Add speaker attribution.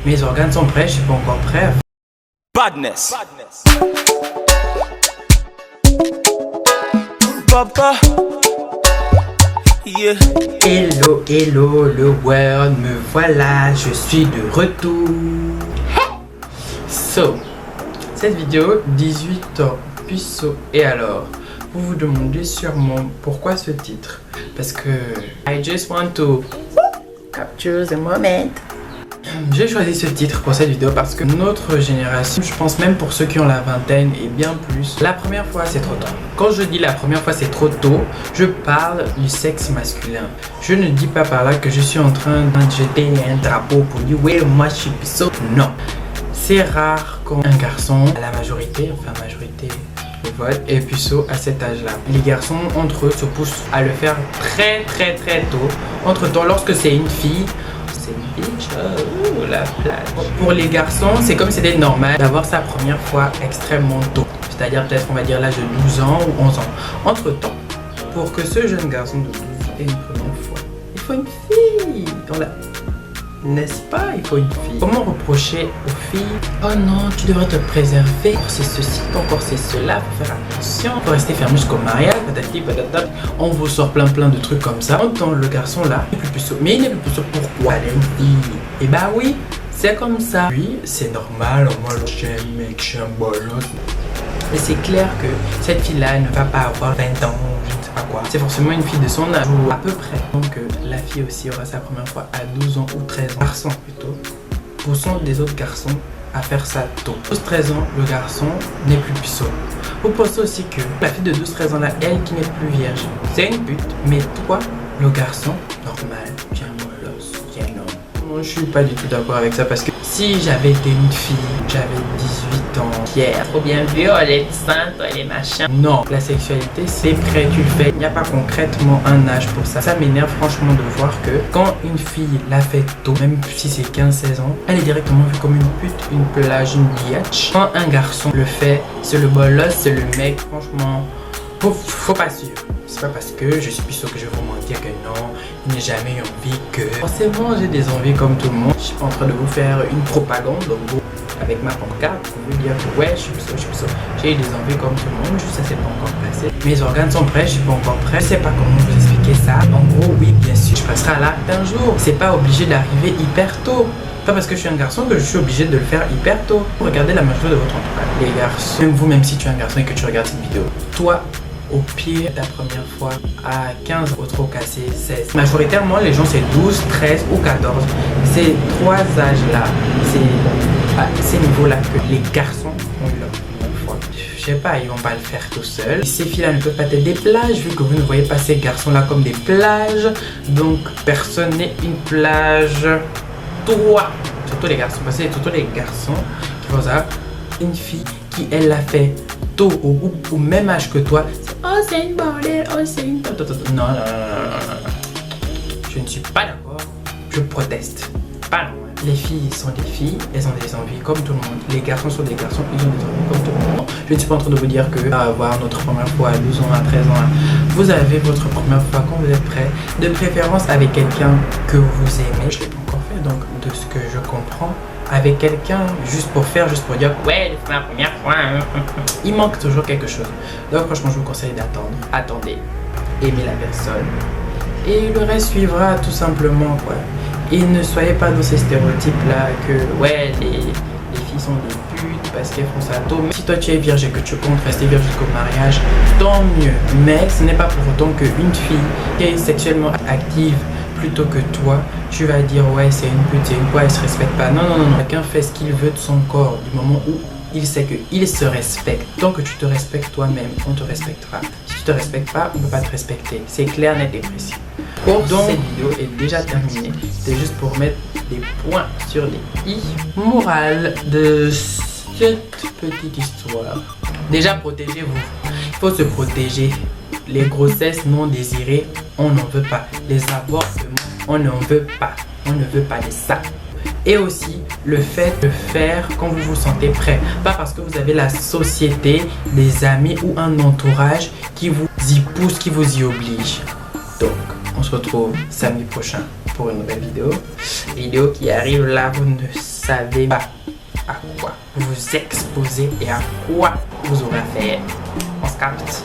Speaker 1: Mes organes sont prêts, je suis pas encore prêt.
Speaker 2: Badness. Papa. Yeah.
Speaker 1: Hello, hello, le world, me voilà, je suis de retour. So, cette vidéo, 18 ans, puceau. Et alors, vous vous demandez sûrement pourquoi ce titre? Parce que I just want to capture the moment. J'ai choisi ce titre pour cette vidéo parce que notre génération, je pense même pour ceux qui ont la vingtaine et bien plus, la première fois c'est trop tôt. Quand je dis la première fois c'est trop tôt, je parle du sexe masculin. Je ne dis pas par là que je suis en train de jeter un drapeau pour dire ouais moi je suis puceau. Non. C'est rare quand un garçon, à la majorité, enfin majorité le vote, est puceau à cet âge-là. Les garçons entre eux se poussent à le faire très tôt. Entre temps, lorsque c'est une fille, c'est une bitch, oh, la plage. Pour les garçons, c'est comme si c'était normal d'avoir sa première fois extrêmement tôt. C'est-à-dire peut-être on va dire l'âge de 12 ans ou 11 ans. Entre temps, pour que ce jeune garçon de 12 ans ait une première fois, il faut une fille dans la... N'est-ce pas? Il faut une fille. Comment reprocher aux filles? Oh non, tu devrais te préserver. C'est ceci, encore c'est cela. Faut faire attention. Faut rester fermé jusqu'au mariage. Patati patata. On vous sort plein de trucs comme ça. Autant le garçon là, il est plus puceau. Mais il est plus puceau pourquoi? Elle est une fille. Et bah oui, c'est comme ça. Oui, c'est normal. Moi, je suis un mec, je suis un bolos. Et c'est clair que cette fille-là ne va pas avoir 20 ans, je ne sais pas quoi. C'est forcément une fille de son âge, ou à peu près. Donc la fille aussi aura sa première fois à 12 ans ou 13 ans. Garçon plutôt. Poussons des autres garçons à faire ça tôt. 12-13 ans, le garçon n'est plus puceau. Vous pensez aussi que la fille de 12-13 ans là, elle qui n'est plus vierge, c'est une pute. Mais toi, le garçon, normal, tu es un molosse, tu es un homme. Moi je suis pas du tout d'accord avec ça parce que si j'avais été une fille, j'avais 18 ans, fière, trop bien vu, elle est sainte, elle est machin. Non, la sexualité c'est prêt, tu le fais. Il n'y a pas concrètement un âge pour ça. Ça m'énerve franchement de voir que quand une fille l'a fait tôt, même si c'est 15-16 ans, elle est directement vue comme une pute, une plage, une biatch. Quand un garçon le fait, c'est le bolos, c'est le mec, franchement, faut pas suivre. C'est pas parce que je suis puceau que je vais vous mentir que non, il n'y a jamais eu envie que... Forcément, j'ai des envies comme tout le monde. Je suis pas en train de vous faire une propagande, donc avec ma pancarte, pour vous dire que ouais, je suis puceau. J'ai eu des envies comme tout le monde, juste ça c'est pas encore passé. Mes organes sont prêts, je suis pas encore prêt. Je sais pas comment vous expliquer ça. En gros, oui, bien sûr, je passerai à l'acte un jour. C'est pas obligé d'arriver hyper tôt. Pas parce que je suis un garçon que je suis obligé de le faire hyper tôt. Regardez la majorité de votre entourage. Les garçons, même vous, même si tu es un garçon et que tu regardes cette vidéo, toi, au pire, ta première fois à 15, au trop cassé, 16. Majoritairement, les gens, c'est 12, 13 ou 14. Ces trois âges-là, c'est à ces niveaux-là que les garçons ont eu leur première fois. Je sais pas, ils vont pas le faire tout seuls. Et ces filles-là ne peuvent pas être des plages, vu que vous ne voyez pas ces garçons-là comme des plages. Donc, personne n'est une plage. Toi, surtout les garçons, parce que c'est surtout les garçons qui font ça. Une fille qui, elle, l'a fait tôt au même âge que toi. Oh, c'est une bordel, oh, c'est une... Non. Je ne suis pas d'accord. Je proteste. Pas normal. Les filles sont des filles, elles ont des envies comme tout le monde. Les garçons sont des garçons, ils ont des envies comme tout le monde. Je ne suis pas en train de vous dire que avoir notre première fois à 12 ans, à 13 ans, vous avez votre première fois quand vous êtes prêt. De préférence avec quelqu'un que vous aimez. Je ne l'ai pas encore fait, donc de ce que je comprends, avec quelqu'un juste pour dire ouais c'est ma première fois, il manque toujours quelque chose. Donc franchement je vous conseille d'attendre. Attendez, aimez la personne et le reste suivra tout simplement quoi. Et ne soyez pas dans ces stéréotypes là que ouais les filles sont des putes parce qu'elles font ça tôt. Mais si toi tu es vierge et que tu comptes rester vierge jusqu'au mariage, tant mieux. Mais ce n'est pas pour autant qu'une fille qui est sexuellement active plutôt que toi, tu vas dire ouais c'est une pute, c'est une quoi, elle se respecte pas. Non. Chacun fait ce qu'il veut de son corps du moment où il sait qu'il se respecte. Tant que tu te respectes toi-même, on te respectera. Si tu te respectes pas, on ne peut pas te respecter. C'est clair, net et précis. Donc cette vidéo est déjà terminée. C'est juste pour mettre des points sur les i. Morale de cette petite histoire. Déjà protégez-vous. Il faut se protéger. Les grossesses non désirées, on n'en veut pas. Les avortements, on n'en veut pas. On ne veut pas de ça. Et aussi le fait de faire quand vous vous sentez prêt. Pas parce que vous avez la société, des amis ou un entourage qui vous y pousse, qui vous y oblige. Donc, on se retrouve samedi prochain pour une nouvelle vidéo. Vidéo qui arrive là, vous ne savez pas à quoi vous vous exposez et à quoi vous aurez affaire. On se capte.